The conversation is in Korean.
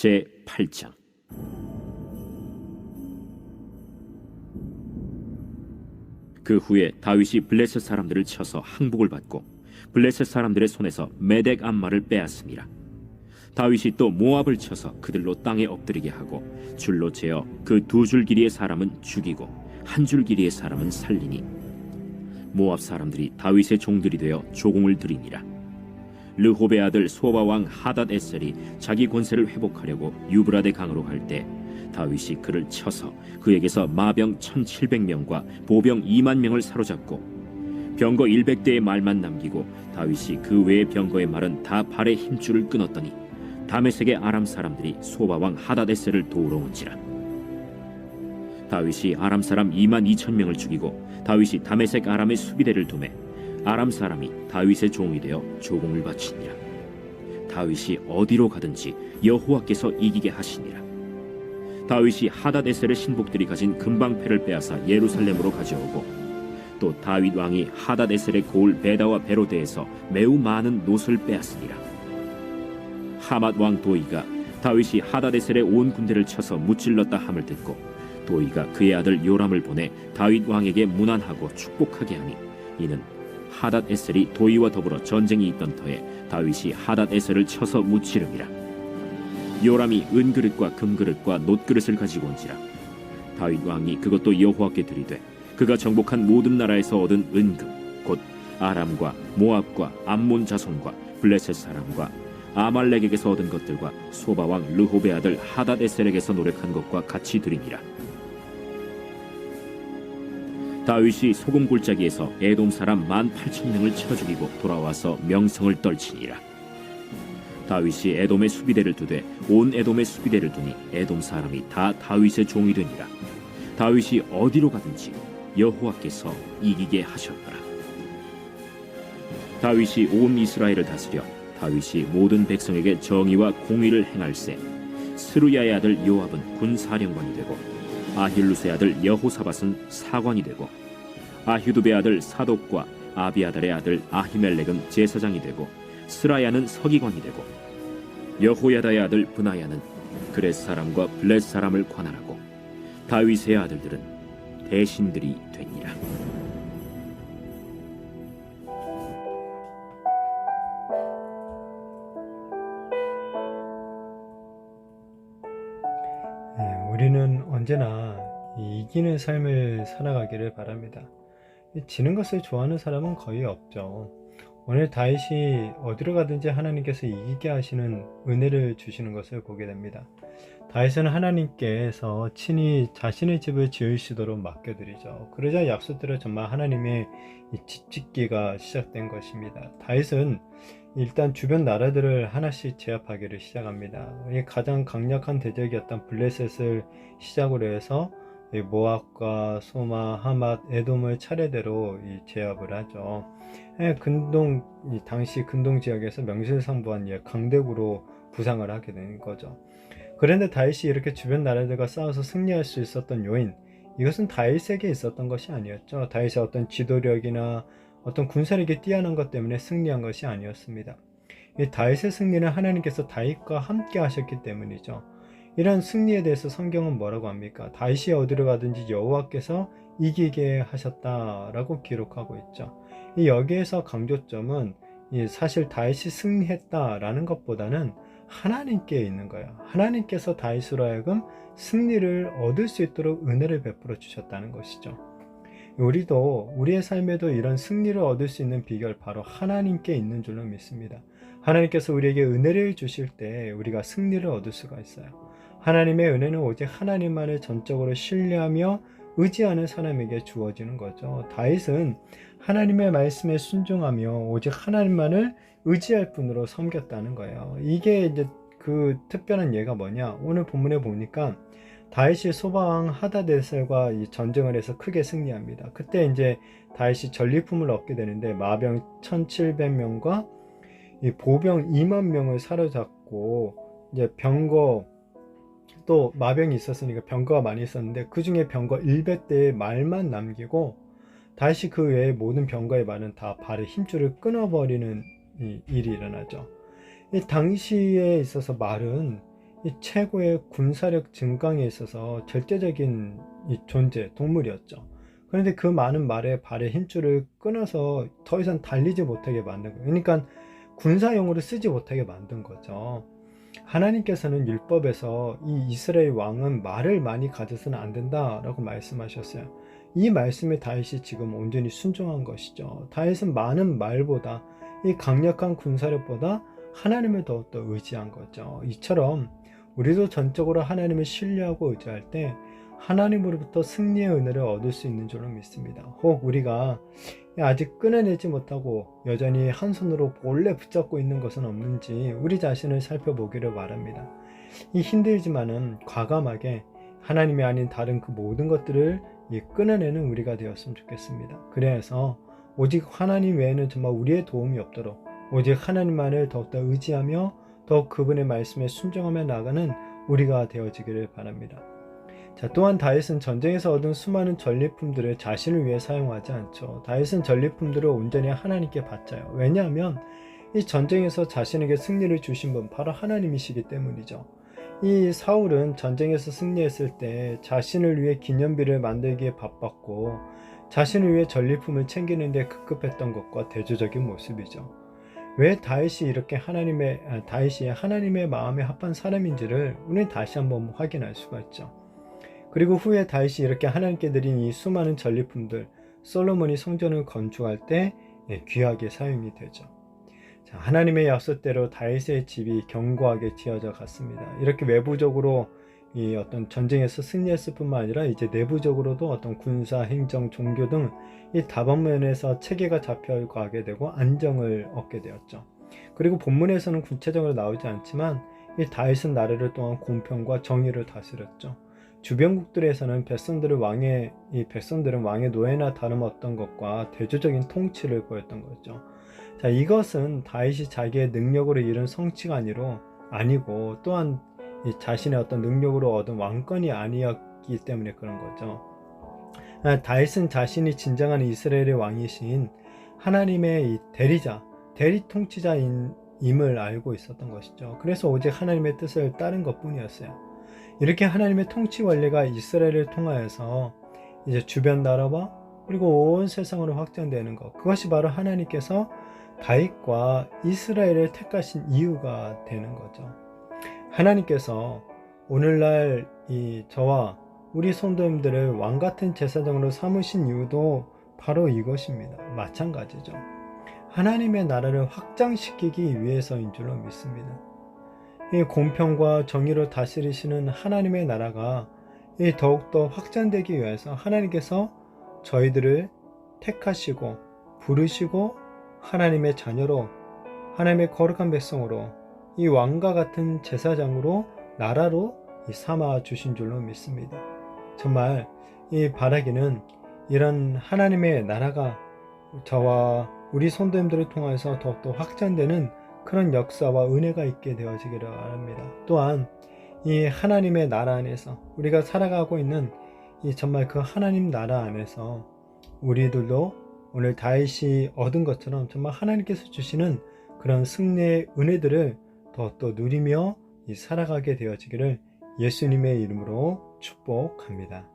제8장. 그 후에 다윗이 블레셋 사람들을 쳐서 항복을 받고 블레셋 사람들의 손에서 메덱 암마를 빼앗습니다. 다윗이 또 모압을 쳐서 그들로 땅에 엎드리게 하고 줄로 재어 그 2줄 길이의 사람은 죽이고 1줄 길이의 사람은 살리니 모압 사람들이 다윗의 종들이 되어 조공을 드리니라. 르홉의 아들 소바 왕 하닷 에셀이 자기 권세를 회복하려고 유브라데 강으로 갈 때 다윗이 그를 쳐서 그에게서 마병 1700명과 보병 2만 명을 사로잡고 병거 100대의 말만 남기고 다윗이 그 외의 병거의 말은 다 발의 힘줄을 끊었더니 다메섹의 아람 사람들이 소바 왕 하닷 에셀을 도우러 온지라. 다윗이 아람 사람 2만 2천 명을 죽이고 다윗이 다메섹 아람의 수비대를 두매 아람 사람이 다윗의 종이 되어 조공을 바치니라. 다윗이 어디로 가든지 여호와께서 이기게 하시니라. 다윗이 하닷 에셀의 신복들이 가진 금방패를 빼앗아 예루살렘으로 가져오고 또 다윗 왕이 하닷 에셀의 고을 베다와 베로데에서 매우 많은 노를 빼앗으니라. 하맛 왕 도이가 다윗이 하닷 에셀의 온 군대를 쳐서 무찔렀다 함을 듣고 도이가 그의 아들 요람을 보내 다윗 왕에게 문안하고 축복하게 하니 이는 하닷 에셀이 도이와 더불어 전쟁이 있던 터에 다윗이 하닷 에셀을 쳐서 무찌름이라. 요람이 은그릇과 금그릇과 놋그릇을 가지고 온지라. 다윗 왕이 그것도 여호와께 드리되 그가 정복한 모든 나라에서 얻은 은금 곧 아람과 모압과 암몬 자손과 블레셋 사람과 아말렉에게서 얻은 것들과 소바 왕 르홉의 아들 하닷 에셀에게서 노력한 것과 같이 드리니라. 다윗이 소금 골짜기에서 에돔 사람 18,000명을 쳐 죽이고 돌아와서 명성을 떨치니라. 다윗이 에돔의 수비대를 두되 온 에돔의 수비대를 두니 에돔 사람이 다 다윗의 종이 되니라. 다윗이 어디로 가든지 여호와께서 이기게 하셨더라. 다윗이 온 이스라엘을 다스려 다윗이 모든 백성에게 정의와 공의를 행할세 스루야의 아들 요압은 군사령관이 되고 아힐루스의 아들 여호사밧은 사관이 되고 아휴두베의 아들 사독과 아비아달의 아들 아히멜렉은 제사장이 되고 스라야는 서기관이 되고 여호야다의 아들 브나야는 그렛 사람과 블렛 사람을 관할하고 다윗의 아들들은 대신들이 되니라. 우리는 언제나 이기는 삶을 살아가기를 바랍니다. 지는 것을 좋아하는 사람은 거의 없죠. 오늘 다윗이 어디로 가든지 하나님께서 이기게 하시는 은혜를 주시는 것을 보게 됩니다. 다윗은 하나님께서 친히 자신의 집을 지으시도록 맡겨드리죠. 그러자 약속대로 정말 하나님의 집 짓기가 시작된 것입니다. 다윗은 일단 주변 나라들을 하나씩 제압하기를 시작합니다. 가장 강력한 대적이었던 블레셋을 시작으로 해서 모압과 소마, 하맛, 에돔을 차례대로 제압을 하죠. 당시 근동 지역에서 명실상부한 강대국으로 부상을 하게 된 거죠. 그런데 다윗이 이렇게 주변 나라들과 싸워서 승리할 수 있었던 요인, 이것은 다윗에게 있었던 것이 아니었죠. 다윗의 어떤 지도력이나 어떤 군사력이 뛰어난 것 때문에 승리한 것이 아니었습니다. 이 다윗의 승리는 하나님께서 다윗과 함께 하셨기 때문이죠. 이런 승리에 대해서 성경은 뭐라고 합니까? 다윗이 어디로 가든지 여호와께서 이기게 하셨다라고 기록하고 있죠. 여기에서 강조점은 사실 다윗이 승리했다라는 것보다는 하나님께 있는 거예요. 하나님께서 다윗으로 하여금 승리를 얻을 수 있도록 은혜를 베풀어 주셨다는 것이죠. 우리도 우리의 삶에도 이런 승리를 얻을 수 있는 비결 바로 하나님께 있는 줄로 믿습니다. 하나님께서 우리에게 은혜를 주실 때 우리가 승리를 얻을 수가 있어요. 하나님의 은혜는 오직 하나님만을 전적으로 신뢰하며 의지하는 사람에게 주어지는 거죠. 다윗은 하나님의 말씀에 순종하며 오직 하나님만을 의지할 뿐으로 섬겼다는 거예요. 이게 이제 그 특별한 예가 뭐냐? 오늘 본문에 보니까 다윗이 소바왕 하닷에셀과 전쟁을 해서 크게 승리합니다. 그때 이제 다윗이 전리품을 얻게 되는데 마병 1700명과 보병 2만 명을 사로잡고 이제 병거 또 마병이 있었으니까 병거가 많이 있었는데 그 중에 병거 100대의 말만 남기고 다시 그 외에 모든 병거의 말은 다 발의 힘줄을 끊어버리는 일이 일어나죠. 이 당시에 있어서 말은 이 최고의 군사력 증강에 있어서 절대적인 이 존재, 동물이었죠. 그런데 그 많은 말에 발의 힘줄을 끊어서 더 이상 달리지 못하게 만든 거예요. 그러니까 군사용으로 쓰지 못하게 만든 거죠. 하나님께서는 율법에서 이 이스라엘 왕은 말을 많이 가져서는 안 된다라고 말씀하셨어요. 이 말씀에 다윗이 지금 온전히 순종한 것이죠. 다윗은 많은 말보다 이 강력한 군사력보다 하나님을 더욱더 의지한 거죠. 이처럼 우리도 전적으로 하나님을 신뢰하고 의지할 때 하나님으로부터 승리의 은혜를 얻을 수 있는 줄로 믿습니다. 혹 우리가 아직 끊어내지 못하고 여전히 한 손으로 몰래 붙잡고 있는 것은 없는지 우리 자신을 살펴보기를 바랍니다. 이 힘들지만은 과감하게 하나님이 아닌 다른 그 모든 것들을 끊어내는 우리가 되었으면 좋겠습니다. 그래서 오직 하나님 외에는 정말 우리의 도움이 없도록 오직 하나님만을 더욱더 의지하며 더욱 그분의 말씀에 순종하며 나가는 우리가 되어지기를 바랍니다. 자, 또한 다윗은 전쟁에서 얻은 수많은 전리품들을 자신을 위해 사용하지 않죠. 다윗은 전리품들을 온전히 하나님께 바쳐요. 왜냐하면 이 전쟁에서 자신에게 승리를 주신 분 바로 하나님이시기 때문이죠. 이 사울은 전쟁에서 승리했을 때 자신을 위해 기념비를 만들기에 바빴고 자신을 위해 전리품을 챙기는 데 급급했던 것과 대조적인 모습이죠. 왜 다윗이 이렇게 다윗이 하나님의 마음에 합한 사람인지를 우리는 다시 한번 확인할 수가 있죠. 그리고 후에 다윗이 이렇게 하나님께 드린 이 수많은 전리품들, 솔로몬이 성전을 건축할 때 귀하게 사용이 되죠. 자, 하나님의 약속대로 다윗의 집이 견고하게 지어져 갔습니다. 이렇게 외부적으로 이 어떤 전쟁에서 승리했을 뿐만 아니라 이제 내부적으로도 어떤 군사, 행정, 종교 등 이 다방면에서 체계가 잡혀가게 되고 안정을 얻게 되었죠. 그리고 본문에서는 구체적으로 나오지 않지만 이 다윗은 나라를 또한 공평과 정의를 다스렸죠. 주변국들에서는 백성들은 왕의 노예나 다름없던 것과 대조적인 통치를 보였던 거죠. 자, 이것은 다윗이 자기의 능력으로 이룬 성취가 아니고 또한 자신의 어떤 능력으로 얻은 왕권이 아니었기 때문에 그런 거죠. 다윗은 자신이 진정한 이스라엘의 왕이신 하나님의 이 대리 통치자임을 알고 있었던 것이죠. 그래서 오직 하나님의 뜻을 따른 것뿐이었어요. 이렇게 하나님의 통치 원리가 이스라엘을 통하여서 이제 주변 나라와 그리고 온 세상으로 확장되는 것, 그것이 바로 하나님께서 다윗과 이스라엘을 택하신 이유가 되는 거죠. 하나님께서 오늘날 저와 우리 성도님들을 왕같은 제사장으로 삼으신 이유도 바로 이것입니다. 마찬가지죠. 하나님의 나라를 확장시키기 위해서인 줄로 믿습니다. 이 공평과 정의로 다스리시는 하나님의 나라가 더욱더 확장되기 위해서 하나님께서 저희들을 택하시고 부르시고 하나님의 자녀로, 하나님의 거룩한 백성으로, 이 왕과 같은 제사장으로, 나라로 삼아 주신 줄로 믿습니다. 정말 이 바라기는 이런 하나님의 나라가 저와 우리 성도님들을 통해서 더욱더 확장되는 그런 역사와 은혜가 있게 되어지기를 바랍니다. 또한 이 하나님의 나라 안에서 우리가 살아가고 있는 이 정말 그 하나님 나라 안에서 우리들도 오늘 다윗이 얻은 것처럼 정말 하나님께서 주시는 그런 승리의 은혜들을 더욱더 누리며 살아가게 되어지기를 예수님의 이름으로 축복합니다.